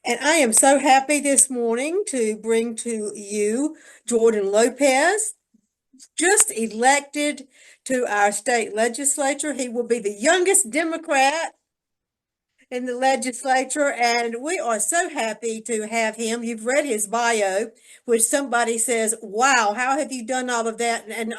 And I am so happy this morning to bring to you Jordan Lopez, just elected to our state legislature. He will be the youngest Democrat in the legislature, and we are so happy to have him. You've read his bio, which somebody says, wow, how have you done all of that? And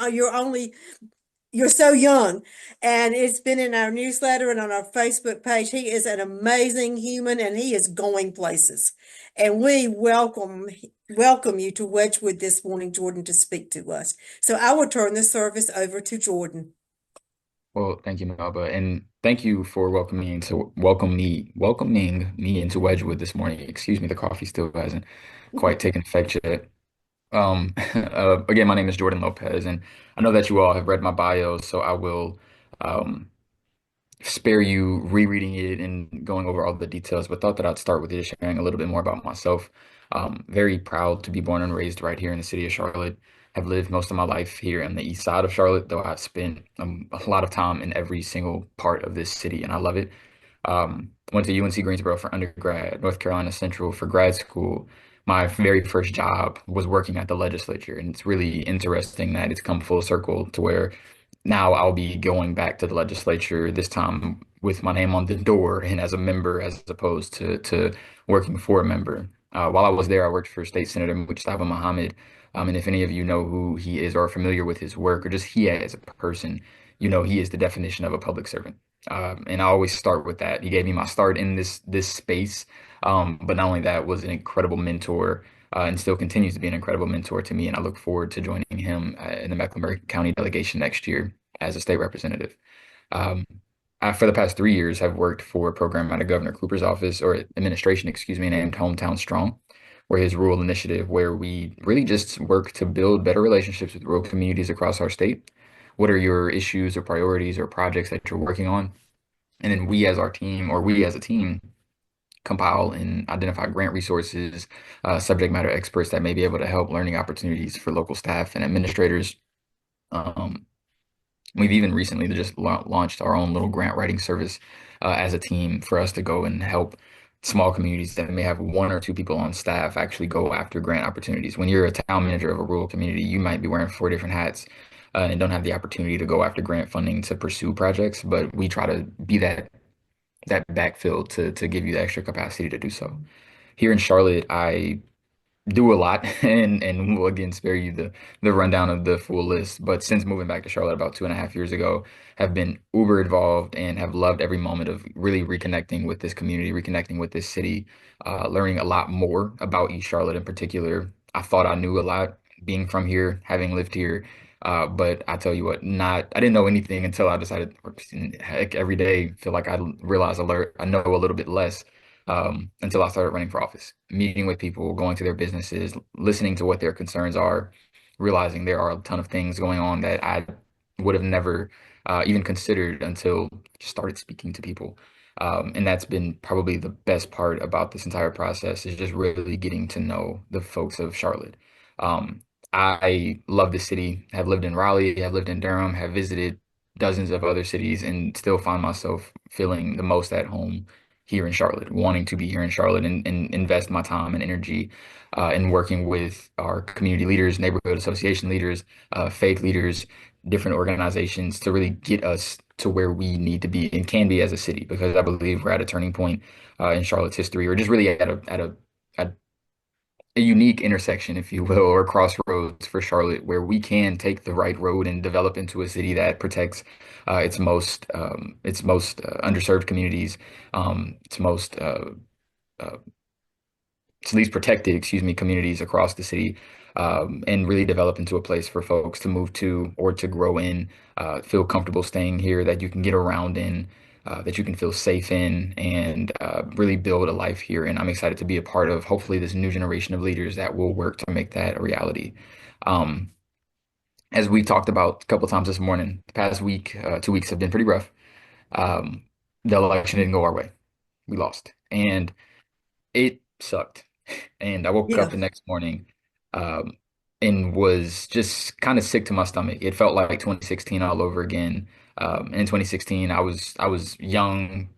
you're so young. And it's been in our newsletter and on our Facebook page. He is an amazing human and he is going places. And we welcome you to Wedgewood this morning, Jordan, to speak to us. So I will turn the service over to Jordan. Well, thank you, Melba, and thank you for welcoming me into Wedgewood this morning. Excuse me, the coffee still hasn't quite taken effect yet. Again, my name is Jordan Lopez, and I know that you all have read my bio, so I will um, spare you rereading it and going over all the details, but thought that I'd start with just sharing a little bit more about myself. Very proud to be born and raised right here in the city of Charlotte. Have lived most of my life here on the east side of Charlotte, though I've spent a lot of time in every single part of this city, and I love it. Went to UNC Greensboro for undergrad, North Carolina Central for grad school. My very first job was working at the legislature, and it's really interesting that it's come full circle to where now I'll be going back to the legislature this time with my name on the door and as a member as opposed to working for a member. While I was there, I worked for State Senator Mustafa Muhammad. And if any of you know who he is or are familiar with his work or just he as a person, you know he is the definition of a public servant. And I always start with that. He gave me my start in this space, but not only that, was an incredible mentor and still continues to be an incredible mentor to me. And I look forward to joining him in the Mecklenburg County delegation next year as a state representative. Um, for the past 3 years, I've worked for a program out of Governor Cooper's office or administration, excuse me, named Hometown Strong, where his rural initiative, where we really just work to build better relationships with rural communities across our state. What are your issues or priorities or projects that you're working on? And then we as our team, or we as a team, compile and identify grant resources, subject matter experts that may be able to help learning opportunities for local staff and administrators. Um, we've even recently just launched our own little grant writing service as a team for us to go and help small communities that may have one or two people on staff actually go after grant opportunities. When you're a town manager of a rural community, you might be wearing four different hats and don't have the opportunity to go after grant funding to pursue projects, but we try to be that backfill to give you the extra capacity to do so. Here in Charlotte, I do a lot and will again spare you the rundown of the full list. But since moving back to Charlotte about 2.5 years ago, have been uber involved and have loved every moment of really reconnecting with this community, reconnecting with this city, learning a lot more about East Charlotte in particular. I thought I knew a lot being from here, having lived here. But I tell you what, I didn't know anything until I decided, heck, every day feel like I know a little bit less until I started running for office, meeting with people, going to their businesses, listening to what their concerns are, realizing there are a ton of things going on that I would have never even considered until just started speaking to people. And that's been probably the best part about this entire process is just really getting to know the folks of Charlotte. Um, I love the city, have lived in Raleigh, have lived in Durham, have visited dozens of other cities, and still find myself feeling the most at home here in Charlotte, wanting to be here in Charlotte and invest my time and energy in working with our community leaders, neighborhood association leaders, faith leaders, different organizations to really get us to where we need to be and can be as a city, because I believe we're at a turning point in Charlotte's history, or just really at a unique intersection, if you will, or crossroads for Charlotte, where we can take the right road and develop into a city that protects its most underserved communities, its most uh, its least protected, excuse me, communities across the city, and really develop into a place for folks to move to or to grow in, feel comfortable staying here, that you can get around in, that you can feel safe in, and really build a life here. And I'm excited to be a part of hopefully this new generation of leaders that will work to make that a reality. Um, as we talked about a couple times this morning, the past week, 2 weeks have been pretty rough. Um, the election didn't go our way. We lost, and it sucked. And I woke up Yeah. the next morning um, and was just kind of sick to my stomach. It felt like 2016 all over again. In 2016, I was young,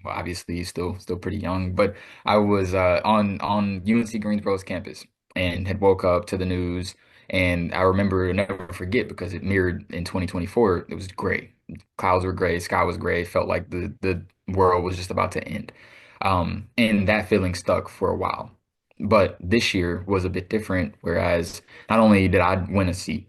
well, obviously still pretty young, but I was on UNC Greensboro's campus and had woke up to the news, and I remember never forget because it mirrored in 2024. It was gray, clouds were gray, sky was gray. Felt like the world was just about to end, and that feeling stuck for a while. But this year was a bit different, whereas not only did I win a seat.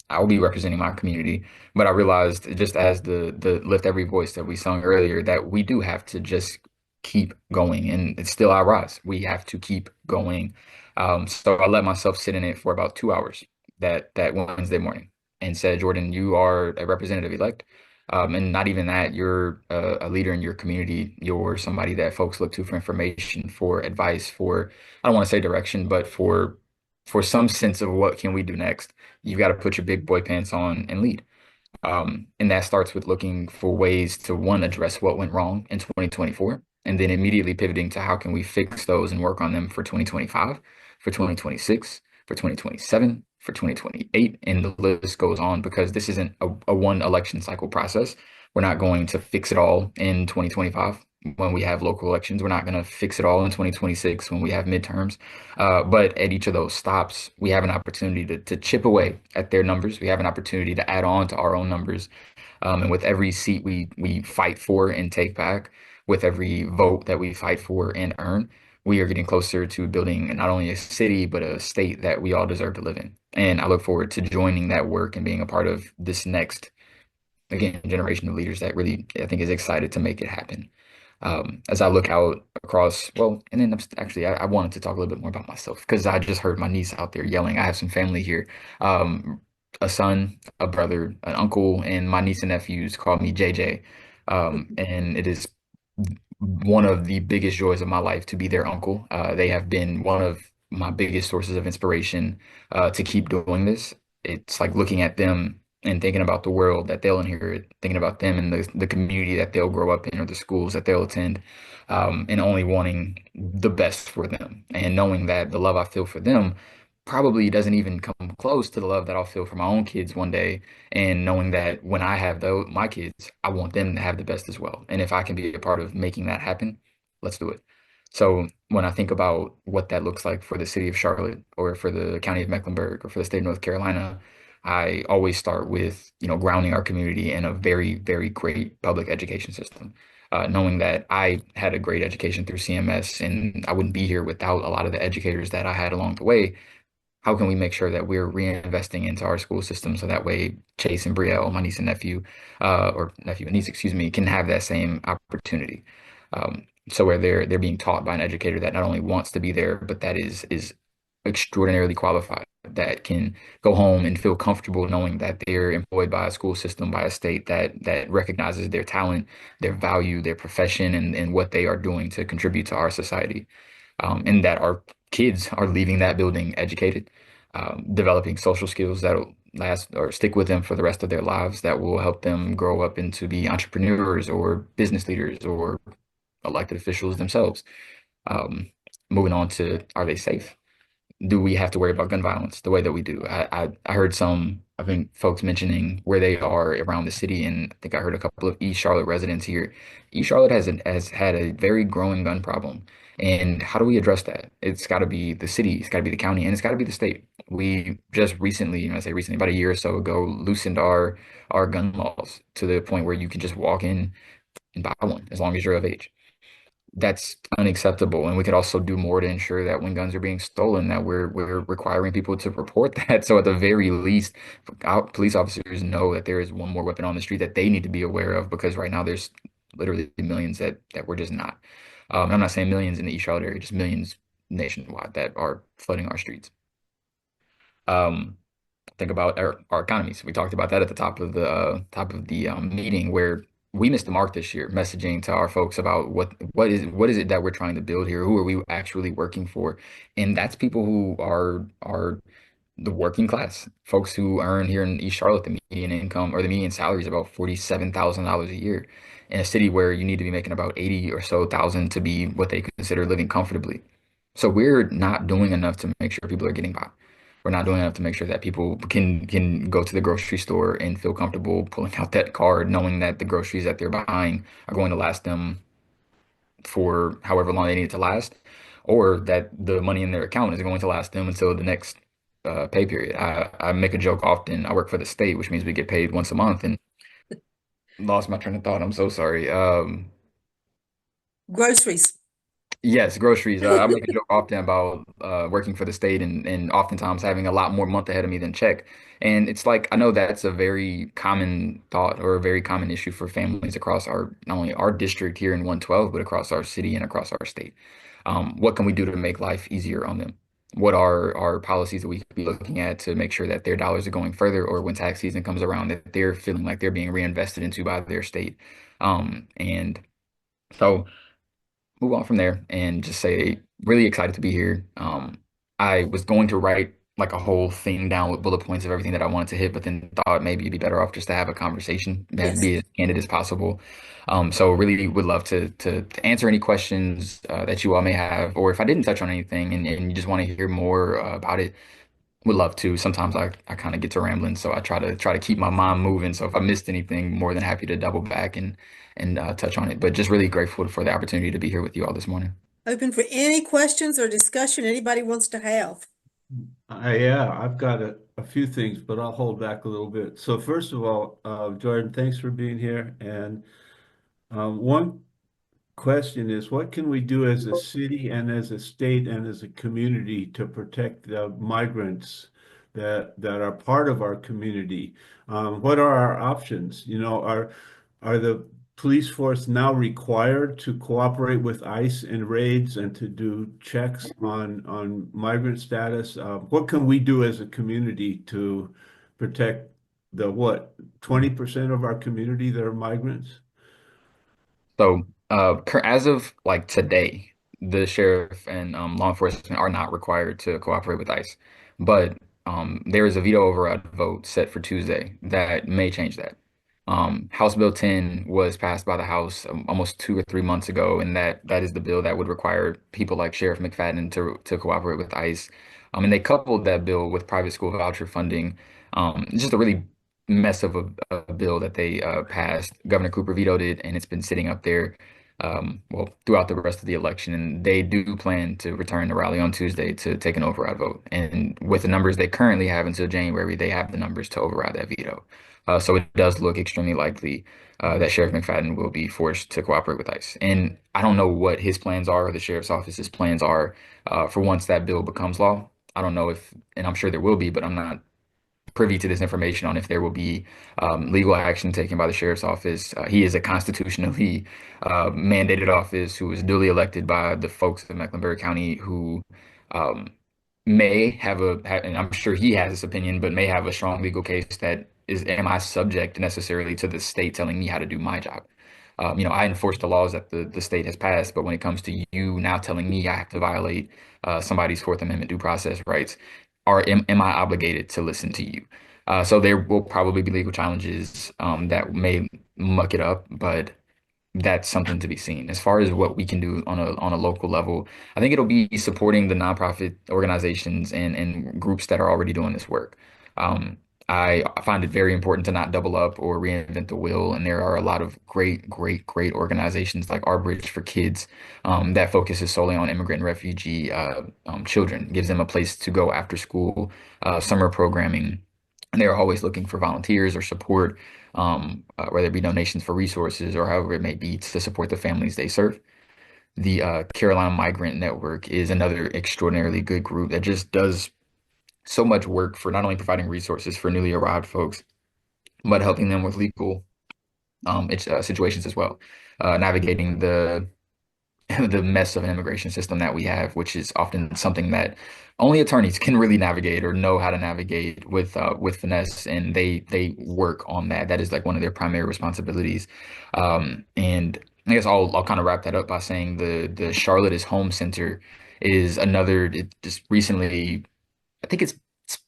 I'll be representing my community. But I realized just as the lift every voice that we sung earlier, that we do have to just keep going, and it's still I rise. We have to keep going. So I let myself sit in it for about 2 hours that Wednesday morning and said, Jordan, you are a representative elect. And not even that, you're a leader in your community. You're somebody that folks look to for information, for advice, for I don't want to say direction, but for some sense of what can we do next. You've got to put your big boy pants on and lead. And that starts with looking for ways to one, address what went wrong in 2024, and then immediately pivoting to how can we fix those and work on them for 2025, for 2026, for 2027, for 2028, and the list goes on because this isn't a one election cycle process. We're not going to fix it all in 2025 when we have local elections. We're not going to fix it all in 2026 when we have midterms. But at each of those stops, we have an opportunity to chip away at their numbers. We have an opportunity to add on to our own numbers. And with every seat we fight for and take back, with every vote that we fight for and earn, we are getting closer to building not only a city, but a state that we all deserve to live in. And I look forward to joining that work and being a part of this next, again, generation of leaders that really, I think, is excited to make it happen. As I look out across, well, and then actually, I wanted to talk a little bit more about myself because I just heard my niece out there yelling. I have some family here, a son, a brother, an uncle, and my niece and nephews call me JJ. And it is one of the biggest joys of my life to be their uncle. They have been one of my biggest sources of inspiration to keep doing this. It's like looking at them and thinking about the world that they'll inherit, thinking about them and the community that they'll grow up in or the schools that they'll attend, and only wanting the best for them and knowing that the love I feel for them probably doesn't even come close to the love that I'll feel for my own kids one day, and knowing that when I have my kids, I want them to have the best as well. And if I can be a part of making that happen, let's do it. So when I think about what that looks like for the city of Charlotte or for the county of Mecklenburg or for the state of North Carolina, I always start with, grounding our community in a very, very great public education system. Knowing that I had a great education through CMS and I wouldn't be here without a lot of the educators that I had along the way. How can we make sure that we're reinvesting into our school system so that way Chase and Brielle, my niece and nephew, or nephew and niece, excuse me, can have that same opportunity. So where they're being taught by an educator that not only wants to be there, but that is extraordinarily qualified, that can go home and feel comfortable knowing that they're employed by a school system, by a state that recognizes their talent, their value, their profession, and what they are doing to contribute to our society. And that our kids are leaving that building educated, developing social skills that'll last or stick with them for the rest of their lives, that will help them grow up into be entrepreneurs or business leaders or elected officials themselves. Um, Moving on to, are they safe? Do we have to worry about gun violence the way that we do? I heard I think folks mentioning where they are around the city, and I think I heard a couple of East Charlotte residents here. East Charlotte has had a very growing gun problem. And how do we address that? It's got to be the city, it's got to be the county, and it's got to be the state. We just recently, I say recently, about a year or so ago, loosened our gun laws to the point where you can just walk in and buy one as long as you're of age. That's unacceptable. And we could also do more to ensure that when guns are being stolen, that we're requiring people to report that. So at the very least, our police officers know that there is one more weapon on the street that they need to be aware of, because right now there's literally millions that we're just not. I'm not saying millions in the East Charlotte area, just millions nationwide that are flooding our streets. Um, think about our economies. We talked about that at the top of the meeting, where we missed the mark this year, messaging to our folks about what is it that we're trying to build here? Who are we actually working for? And that's people who are the working class, folks who earn here in East Charlotte the median income or the median salary is about $47,000 a year, in a city where you need to be making about 80 or so thousand to be what they consider living comfortably. So we're not doing enough to make sure people are getting by. We're not doing enough to make sure that people can go to the grocery store and feel comfortable pulling out that card, knowing that the groceries that they're buying are going to last them for however long they need it to last, or that the money in their account is going to last them until the next pay period. I make a joke often. I work for the state, which means we get paid once a month, and lost my train of thought. I'm so sorry. Groceries. Yes, groceries. I make a joke often about working for the state and oftentimes having a lot more month ahead of me than check. And it's like I know that's a very common thought or a very common issue for families across our not only our district here in 112, but across our city and across our state. What can we do to make life easier on them? What are our policies that we could be looking at to make sure that their dollars are going further, or when tax season comes around, that they're feeling like they're being reinvested into by their state? And so move on from there and just say really excited to be here. I was going to write like a whole thing down with bullet points of everything that I wanted to hit, but then thought maybe it'd be better off just to have a conversation and Yes. be as candid as possible. So really would love to answer any questions that you all may have, or if I didn't touch on anything and you just want to hear more about it, would love to. Sometimes I kind of get to rambling, so I try to keep my mind moving. So if I missed anything, more than happy to double back and touch on it. But just really grateful for the opportunity to be here with you all this morning. Open for any questions or discussion anybody wants to have. Yeah, I've got a few things, but I'll hold back a little bit. So first of all, Jordan, thanks for being here. And one question is, what can we do as a city and as a state and as a community to protect the migrants that are part of our community? What are our options? Are the police force now required to cooperate with ICE in raids and to do checks on migrant status? What can we do as a community to protect the what, 20% of our community that are migrants? So, as of like today, the sheriff and law enforcement are not required to cooperate with ICE. But there is a veto override vote set for Tuesday that may change that. House Bill 10 was passed by the House almost 2 or 3 months ago, and that is the bill that would require people like Sheriff McFadden to cooperate with ICE. And they coupled that bill with private school voucher funding. It's just a really mess of a bill that they passed. Governor Cooper vetoed it, and it's been sitting up there, well, throughout the rest of the election. And they do plan to return to rally on Tuesday to take an override vote. And with the numbers they currently have until January, they have the numbers to override that veto. So it does look extremely likely that Sheriff McFadden will be forced to cooperate with ICE. And I don't know what his plans are or the sheriff's office's plans are for once that bill becomes law. I don't know if, and I'm sure there will be, but I'm not privy to this information on if there will be legal action taken by the sheriff's office. He is a constitutionally mandated office who was duly elected by the folks of Mecklenburg County who um, may have and I'm sure he has this opinion, but may have a strong legal case that is, am I subject necessarily to the state telling me how to do my job? I enforce the laws that the state has passed, but when it comes to you now telling me I have to violate somebody's Fourth Amendment due process rights, am I obligated to listen to you? So there will probably be legal challenges that may muck it up, but that's something to be seen. As far as what we can do on a local level, I think it'll be supporting the nonprofit organizations and groups that are already doing this work. Um, I find it very important to not double up or reinvent the wheel. And there are a lot of great organizations like Our Bridge for Kids that focuses solely on immigrant and refugee children, gives them a place to go after school, summer programming. And they're always looking for volunteers or support, whether it be donations for resources or however it may be to support the families they serve. The Carolina Migrant Network is another extraordinarily good group that just does so much work for not only providing resources for newly arrived folks, but helping them with legal situations as well, navigating the mess of an immigration system that we have, which is often something that only attorneys can really navigate or know how to navigate with finesse, and they work on that. That is like one of their primary responsibilities. And I guess I'll kind of wrap that up by saying the Charlotte is Home Center is another. It just recently, I think it's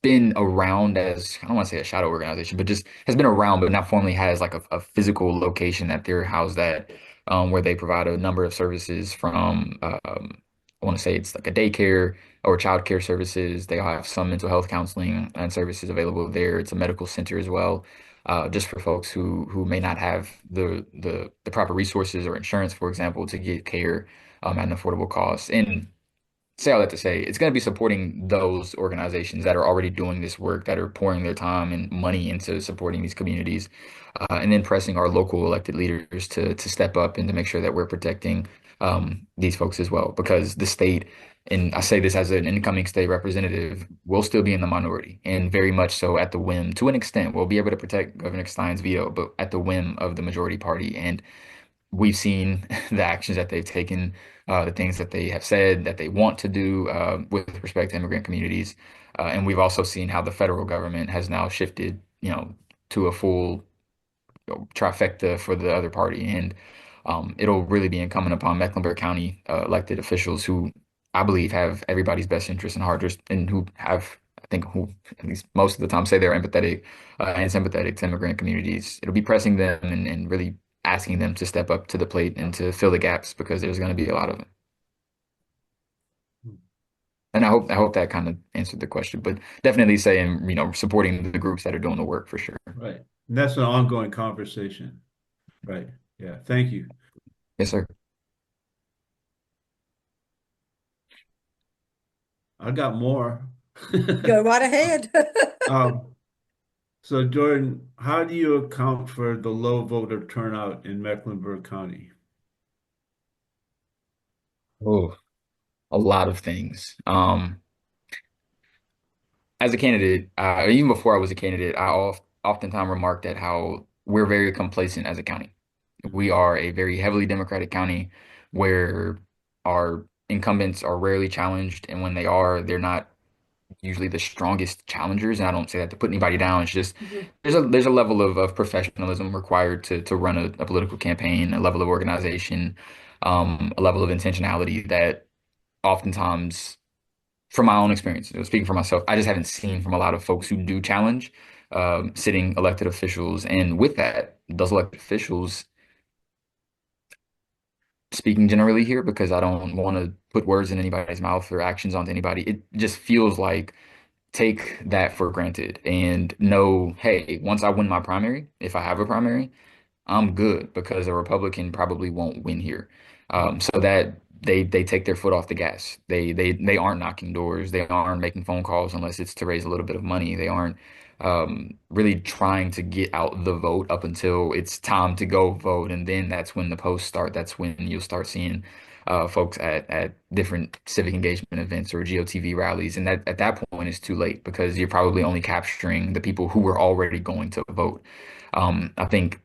been around as, I don't want to say a shadow organization, but just has been around, but not formally has like a physical location that they're housed at, where they provide a number of services from, I want to say it's like a daycare or childcare services. They have some mental health counseling and services available there. It's a medical center as well. just for folks who may not have the proper resources or insurance, for example, to get care at an affordable cost. And say all that to say, it's going to be supporting those organizations that are already doing this work, that are pouring their time and money into supporting these communities, and then pressing our local elected leaders to step up and to make sure that we're protecting these folks as well. Because the state, and I say this as an incoming state representative, will still be in the minority, and very much so at the whim, to an extent, we'll be able to protect Governor Stein's veto, but at the whim of the majority party. And we've seen the actions that they've taken, the things that they have said that they want to do with respect to immigrant communities. And we've also seen how the federal government has now shifted, to a full trifecta for the other party. And it'll really be incumbent upon Mecklenburg County elected officials who I believe have everybody's best interest in heart and who have, I think, who at least most of the time say they're empathetic and sympathetic to immigrant communities. It'll be pressing them and really asking them to step up to the plate and to fill the gaps because there's going to be a lot of them. And I hope that kind of answered the question, but definitely saying, supporting the groups that are doing the work for sure. Right. And that's an ongoing conversation. Right. Yeah. Thank you. Yes, sir. I got more. Go right ahead. Um, so Jordan, how do you account for the low voter turnout in Mecklenburg County? Oh, a lot of things. As a candidate, even before I was a candidate, oftentimes remarked at how we're very complacent as a county. We are a very heavily Democratic county where our incumbents are rarely challenged, and when they are, they're not usually the strongest challengers. And I don't say that to put anybody down. It's just Mhm. there's a level of professionalism required to run a political campaign, a level of organization, a level of intentionality that oftentimes, from my own experience, speaking for myself, I just haven't seen from a lot of folks who do challenge sitting elected officials. And with that, those elected officials, speaking generally here, because I don't want to put words in anybody's mouth or actions onto anybody, it just feels like take that for granted and know, hey, once I win my primary, if I have a primary, I'm good because a Republican probably won't win here. So that they take their foot off the gas. They aren't knocking doors. They aren't making phone calls unless it's to raise a little bit of money. They aren't really trying to get out the vote up until it's time to go vote, and then that's when the posts start. That's when you'll start seeing folks at different civic engagement events or GOTV rallies, and that at that point it's too late because you're probably only capturing the people who were already going to vote. I think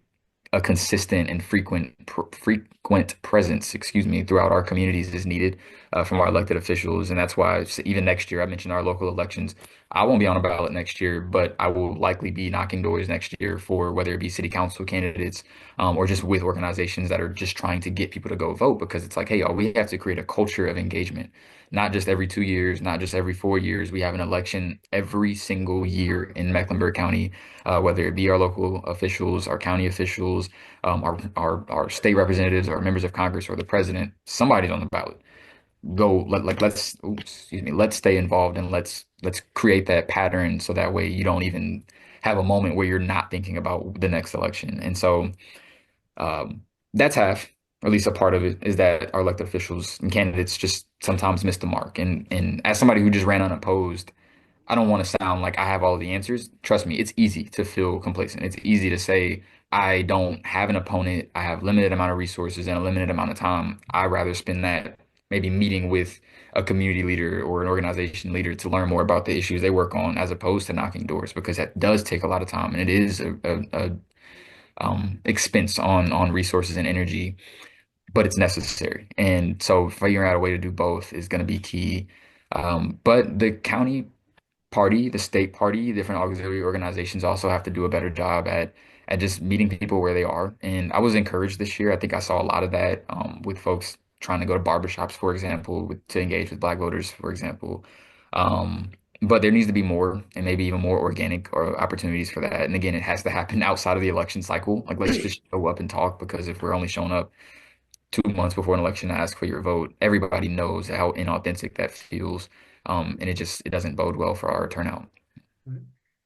a consistent and frequent presence, excuse me, throughout our communities is needed from our elected officials, and that's why even next year, I mentioned our local elections. I won't be on a ballot next year, but I will likely be knocking doors next year for whether it be city council candidates or just with organizations that are just trying to get people to go vote because it's like, hey, y'all, we have to create a culture of engagement, not just every 2 years, not just every 4 years. We have an election every single year in Mecklenburg County, whether it be our local officials, our county officials, our state representatives, our members of Congress, or the president. Somebody's on the ballot. Let's stay involved and let's create that pattern so that way you don't even have a moment where you're not thinking about the next election. And so that's half, or at least a part of it, is that our elected officials and candidates just sometimes miss the mark. And as somebody who just ran unopposed, I don't want to sound like I have all the answers. Trust me, it's easy to feel complacent. It's easy to say, I don't have an opponent. I have limited amount of resources and a limited amount of time. I'd rather spend that maybe meeting with a community leader or an organization leader to learn more about the issues they work on as opposed to knocking doors because that does take a lot of time and it is a expense on resources and energy, but it's necessary. And so figuring out a way to do both is going to be key. But the county party, the state party, different auxiliary organizations also have to do a better job at just meeting people where they are. And I was encouraged this year. I think I saw a lot of that with folks trying to go to barbershops, for example, to engage with Black voters, for example. Um, but there needs to be more and maybe even more organic or opportunities for that. And again, it has to happen outside of the election cycle. Like let's just show up and talk because if we're only showing up 2 months before an election to ask for your vote, everybody knows how inauthentic that feels. And it doesn't bode well for our turnout.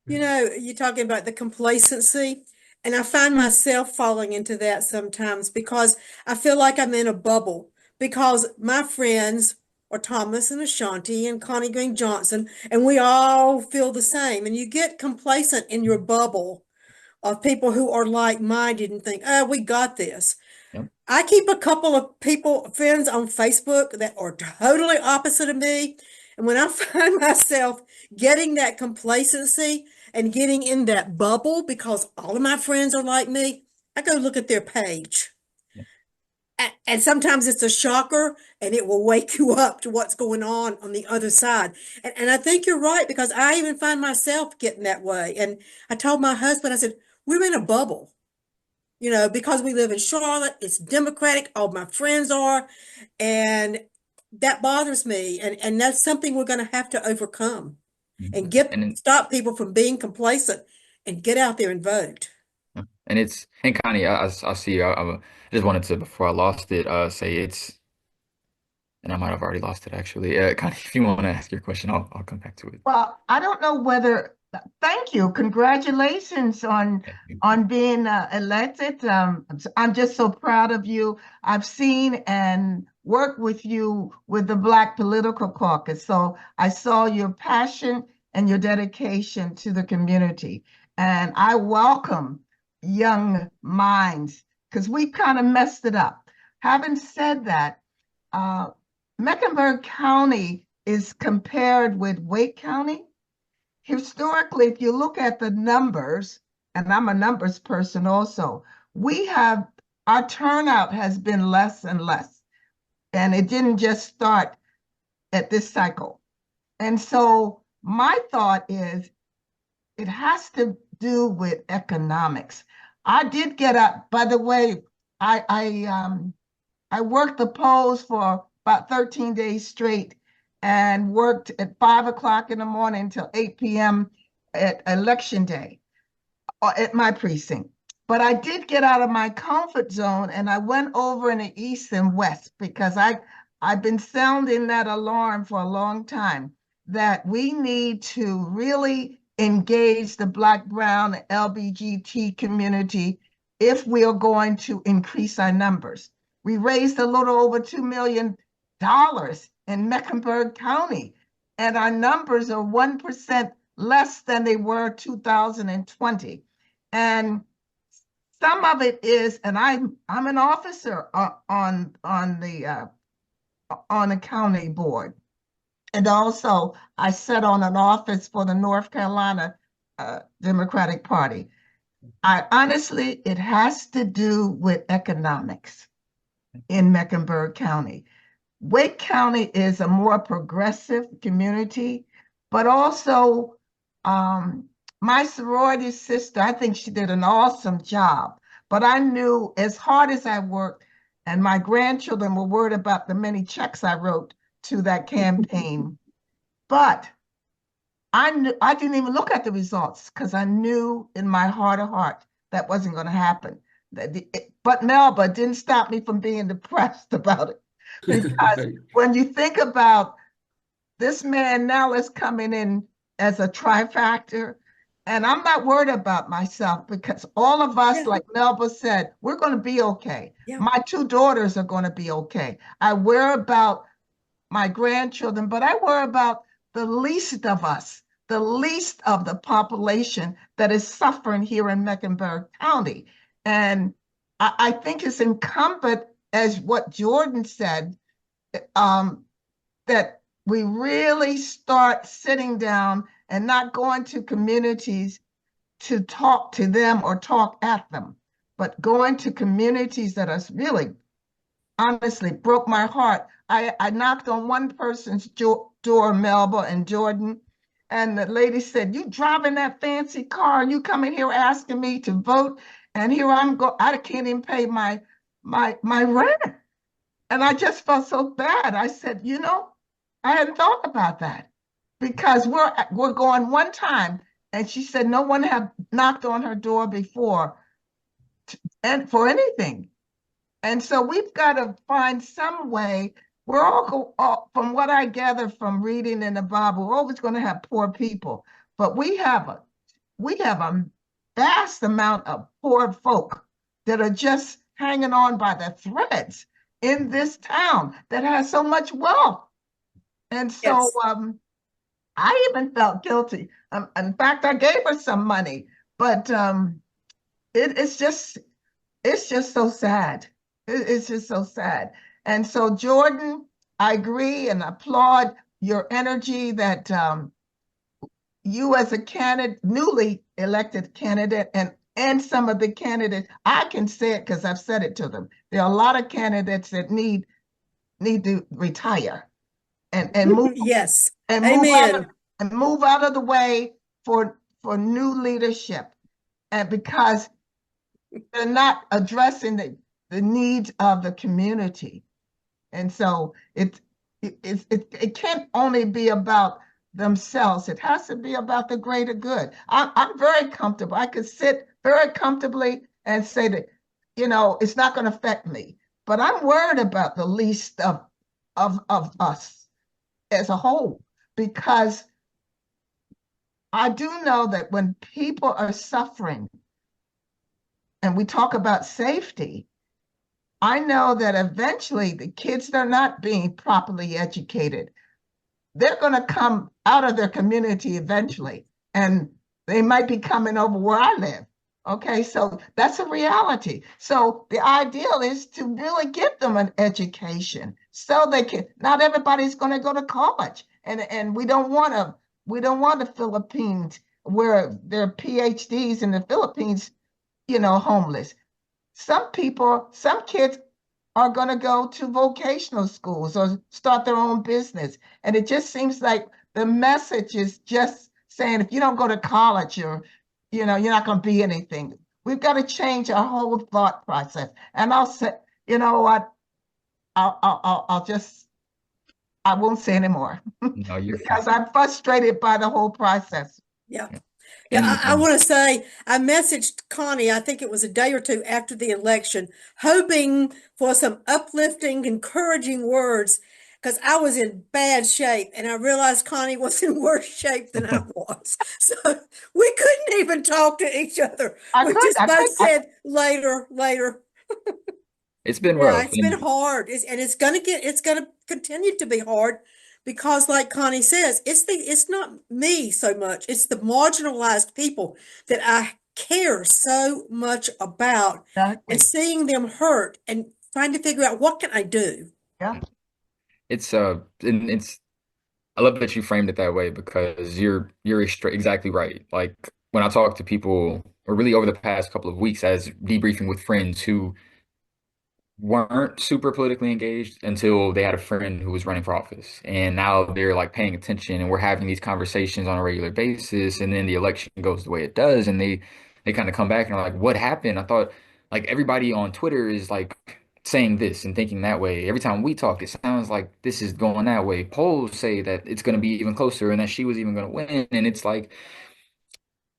You know, you're talking about the complacency, and I find myself falling into that sometimes because I feel like I'm in a bubble because my friends are Thomas and Ashanti and Connie Green Johnson, and we all feel the same. And you get complacent in your bubble of people who are like-minded and think, oh, we got this. Yep. I keep a couple of friends on Facebook that are totally opposite of me. And when I find myself getting that complacency and getting in that bubble because all of my friends are like me, I go look at their page. Yep. And sometimes it's a shocker and it will wake you up to what's going on the other side. And I think you're right because I even find myself getting that way. And I told my husband, I said, we're in a bubble. You know, because we live in Charlotte, it's Democratic, all my friends are, and that bothers me. And that's something we're going to have to overcome and And stop people from being complacent and get out there and vote. and Connie, I see you. I just wanted to, before I lost it, say it's, and I might have already lost it actually. Connie, if you want to ask your question, I'll come back to it. Well, I don't know whether, thank you. Congratulations on Thank you. being elected. I'm just so proud of you. I've seen and worked with you with the Black Political Caucus. So I saw your passion and your dedication to the community. And I welcome young minds because we kind of messed it up. Having said that, Mecklenburg County is compared with Wake County. Historically, if you look at the numbers, and I'm a numbers person also, our turnout has been less and less. And it didn't just start at this cycle. And so my thought is it has to do with economics. I did get up, by the way, I worked the polls for about 13 days straight and worked at 5 o'clock in the morning until 8 p.m. at election day at my precinct. But I did get out of my comfort zone and I went over in the east and west because I've been sounding that alarm for a long time that we need to really engage the Black, Brown, LGBT community if we are going to increase our numbers. We raised a little over $2 million in Mecklenburg County, and our numbers are 1% less than they were 2020. And some of it is, and I'm an officer on the county board, and also I sat on an office for the North Carolina Democratic Party. Honestly, it has to do with economics in Mecklenburg County. Wake County is a more progressive community, but also my sorority sister, I think she did an awesome job. But I knew as hard as I worked, and my grandchildren were worried about the many checks I wrote to that campaign. But I didn't even look at the results because I knew in my heart of heart that wasn't going to happen. But Melba didn't stop me from being depressed about it. Because when you think about this man now is coming in as a trifactor, and I'm not worried about myself because all of us, like Melba said, we're going to be okay. Yeah. My two daughters are going to be okay. I worry about my grandchildren, but I worry about the least of us, the least of the population that is suffering here in Mecklenburg County. And I think it's incumbent, as what Jordan said, that we really start sitting down and not going to communities to talk to them or talk at them, but going to communities that are really, honestly, broke my heart. I knocked on one person's door, Melba and Jordan, and the lady said, "You driving that fancy car and you coming here asking me to vote, and here I can't even pay my rent." And I just felt so bad. I said, I hadn't thought about that because we're going one time. And she said no one had knocked on her door before and for anything. And so we've got to find some way. We're all, from what I gather from reading in the Bible, we're always going to have poor people. But we have we have a vast amount of poor folk that are just hanging on by the threads in this town that has so much wealth. And so Yes. I even felt guilty. In fact, I gave her some money, but it's just so sad. It's just so sad. And so, Jordan, I agree and applaud your energy that you as a candidate, newly elected candidate, and some of the candidates, I can say it because I've said it to them. There are a lot of candidates that need to retire and move Yes. and Amen. move out of the way for new leadership, and because they're not addressing the needs of the community. And so it can't only be about themselves. It has to be about the greater good. I'm very comfortable. I could sit very comfortably and say that, it's not going to affect me. But I'm worried about the least of us as a whole, because I do know that when people are suffering and we talk about safety, I know that eventually the kids that are not being properly educated, they're going to come out of their community eventually, and they might be coming over where I live. Okay, so that's a reality. So the ideal is to really give them an education so they can, not everybody's going to go to college. And we don't want the Philippines where there are PhDs in the Philippines, homeless. Some kids are going to go to vocational schools or start their own business. And it just seems like the message is just saying, if you don't go to college, you're not going to be anything. We've got to change our whole thought process. And I'll say, you know what? I won't say anymore No, you're because fine. I'm frustrated by the whole process. Yeah. Yeah. Yeah, I And want to say I messaged Connie, I think it was a day or two after the election, hoping for some uplifting, encouraging words because I was in bad shape and I realized Connie was in worse shape than I was. So we couldn't even talk to each other. We just both said later, later. it's been Yeah, rough. it's been And hard. It's gonna continue to be hard because like Connie says, it's not me so much. It's the marginalized people that I care so much about and Exactly. seeing them hurt and trying to figure out what can I do. Yeah. and it's I love that you framed it that way because you're exactly right. Like when I talk to people, or really over the past couple of weeks, as debriefing with friends who weren't super politically engaged until they had a friend who was running for office. And now they're like paying attention and we're having these conversations on a regular basis. And then the election goes the way it does. And they kind of come back and are like, what happened? I thought like everybody on Twitter is like saying this and thinking that way. Every time we talk, it sounds like this is going that way. Polls say that it's going to be even closer and that she was even going to win. And it's like,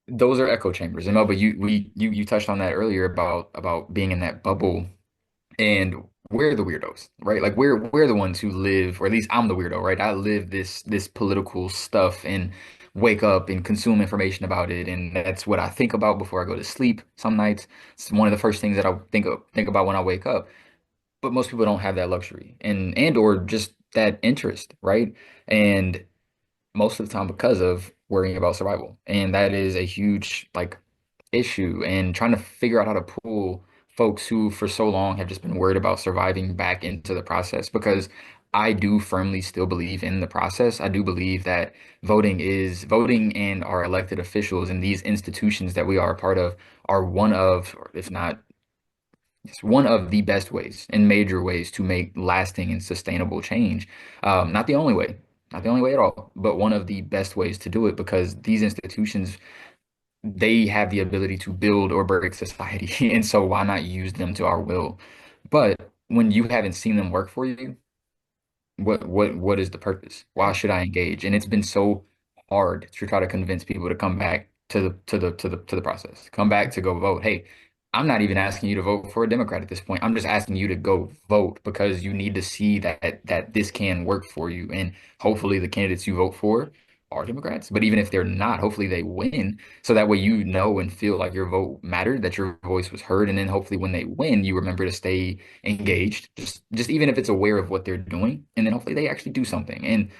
those are echo chambers. And Melba, you touched on that earlier about being in that bubble, and we're the weirdos, right? Like we're the ones who live, or at least I'm the weirdo, right? I live this political stuff and wake up and consume information about it, and that's what I think about before I go to sleep. Some nights it's one of the first things that I think about when I wake up. But most people don't have that luxury and or just that interest, right? And most of the time because of worrying about survival. And that is a huge like issue, and trying to figure out how to pull folks who for so long have just been worried about surviving back into the process, because I do firmly still believe in the process. I do believe that voting, and our elected officials and these institutions that we are a part of are one of, or if not, it's one of the best ways and major ways to make lasting and sustainable change. Not the only way, not the only way at all, but one of the best ways to do it, because these institutions, they have the ability to build or break society. And so why not use them to our will? But when you haven't seen them work for you, what is the purpose? Why should I engage? And it's been so hard to try to convince people to come back to the process. Come back to go vote. Hey, I'm not even asking you to vote for a Democrat at this point. I'm just asking you to go vote because you need to see that this can work for you. And hopefully the candidates you vote for are Democrats. But even if they're not, hopefully they win. So that way you know and feel like your vote mattered, that your voice was heard. And then hopefully when they win, you remember to stay engaged, just even if it's aware of what they're doing. And then hopefully they actually do something. And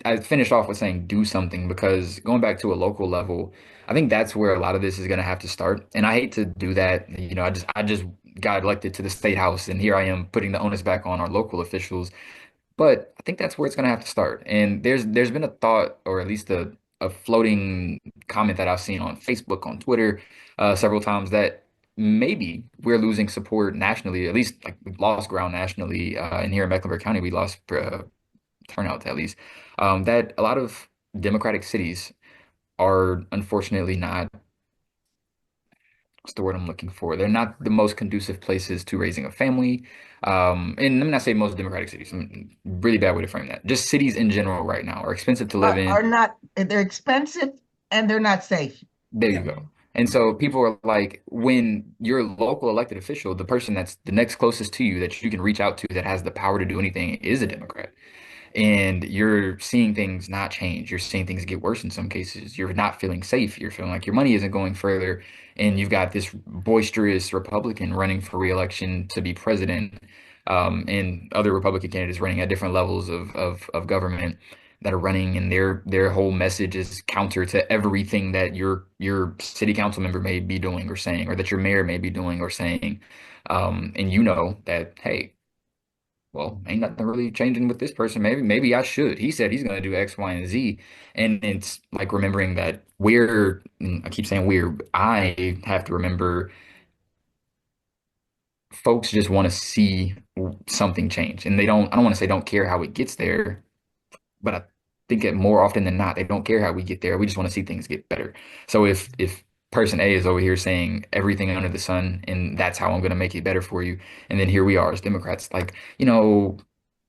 I finished off with saying do something because going back to a local level, I think that's where a lot of this is going to have to start. And I hate to do that. You know, I just got elected to the state house, and here I am putting the onus back on our local officials. But I think that's where it's going to have to start. And there's been a thought, or at least a floating comment that I've seen on Facebook, on Twitter, several times that maybe we're losing support nationally. At least like we've lost ground nationally. And here in Mecklenburg County, we lost turnout at least. That a lot of Democratic cities are unfortunately not, what's the word I'm looking for? They're not the most conducive places to raising a family. And let me not say most Democratic cities. Really bad way to frame that. Just cities in general right now are expensive to live in. Are not, they're expensive and they're not safe. There you Yeah. go. And so people are like, when your local elected official, the person that's the next closest to you that you can reach out to that has the power to do anything is a Democrat. And you're seeing things not change. You're seeing things get worse in some cases. You're not feeling safe. You're feeling like your money isn't going further. And you've got this boisterous Republican running for reelection to be president, and other Republican candidates running at different levels of government that are running, and their whole message is counter to everything that your city council member may be doing or saying, or that your mayor may be doing or saying. And you know that, hey, well, ain't nothing really changing with this person. Maybe I should. He said he's going to do X, Y, and Z. And it's like remembering that I keep saying we're, I have to remember folks just want to see something change. And I don't want to say don't care how it gets there, but I think that more often than not, they don't care how we get there. We just want to see things get better. So if person A is over here saying everything under the sun, and that's how I'm going to make it better for you, and then here we are as Democrats, like,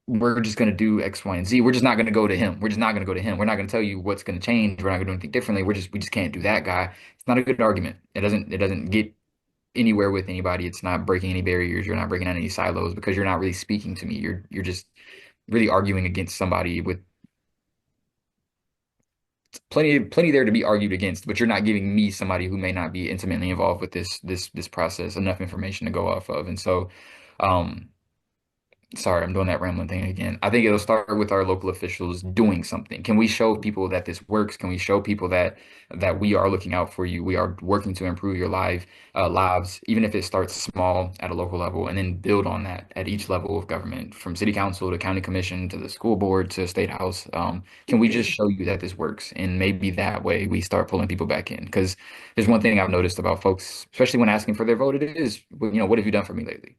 we're just going to do X, Y, and Z. We're just not going to go to him. We're just not going to go to him. We're not going to tell you what's going to change. We're not going to do anything differently. We just can't do that guy. It's not a good argument. It doesn't get anywhere with anybody. It's not breaking any barriers. You're not breaking down any silos because you're not really speaking to me. You're just really arguing against somebody with plenty there to be argued against, but you're not giving me, somebody who may not be intimately involved with this process, enough information to go off of. And so, um, sorry, I'm doing that rambling thing again. I think it'll start with our local officials doing something. Can we show people that this works? Can we show people that we are looking out for you? We are working to improve your lives, even if it starts small at a local level, and then build on that at each level of government, from city council to county commission to the school board to state house. Can we just show you that this works? And maybe that way we start pulling people back in. Because there's one thing I've noticed about folks, especially when asking for their vote, it is, what have you done for me lately?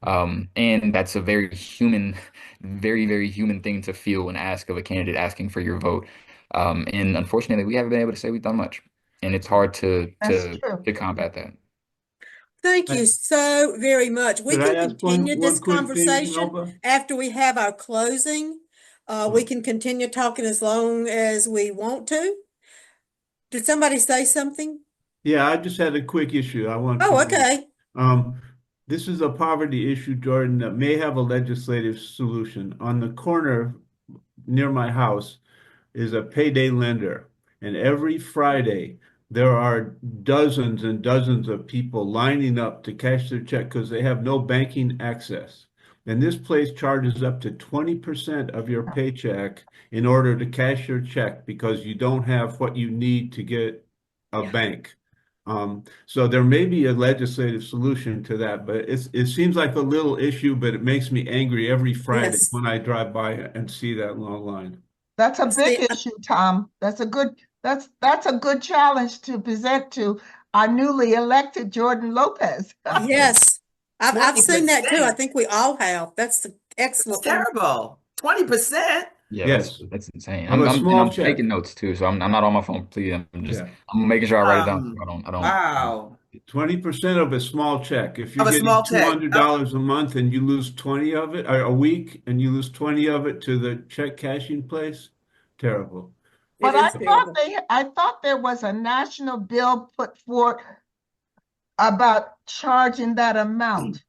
And that's a very human, very, very human thing to feel and ask of a candidate asking for your vote. And unfortunately, we haven't been able to say we've done much, and it's hard to That's to true. to combat that. Thank you so very much. We Could I can ask one continue this quick thing, conversation Melba? after we have our closing. We can continue talking as long as we want to. Did somebody say something? Yeah, I just had a quick issue. I want Oh, to. okay. This is a poverty issue, Jordan, that may have a legislative solution. On the corner near my house is a payday lender, and every Friday there are dozens and dozens of people lining up to cash their check because they have no banking access. And this place charges up to 20% of your paycheck in order to cash your check because you don't have what you need to get a bank. So there may be a legislative solution to that, but it seems like a little issue, but it makes me angry every Friday Yes. when I drive by and see that long line. That's a big See, issue, Tom. That's a good challenge to present to our newly elected Jordan Lopez. yes, I've seen that too. I 20%. think we all have. That's It's excellent one. terrible. 20%. Yeah, Yes. that's insane. Of a small I'm check. taking notes too, so I'm not on my phone. Please, Yeah. I'm making sure I write it down. So I don't. Wow. 20% of a small check. If you're Of a getting small check. $200 a month and you lose 20 of it, or a week, and you lose 20 of it to the check cashing place, terrible. But It I is terrible. thought there was a national bill put forth about charging that amount.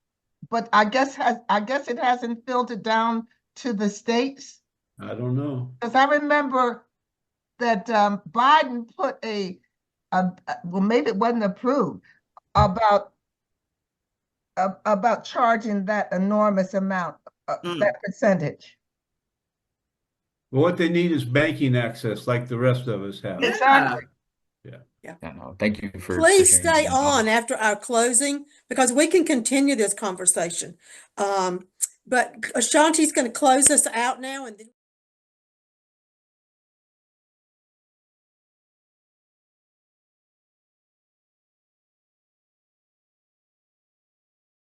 But I guess it hasn't filtered down to the states. I don't know. Because I remember that Biden put well, maybe it wasn't approved about charging that enormous amount, that percentage. Well, what they need is banking access like the rest of us have. Exactly. Yeah, no, thank you for Please sharing stay that. And on after our closing because we can continue this conversation. But Ashanti's going to close us out now and then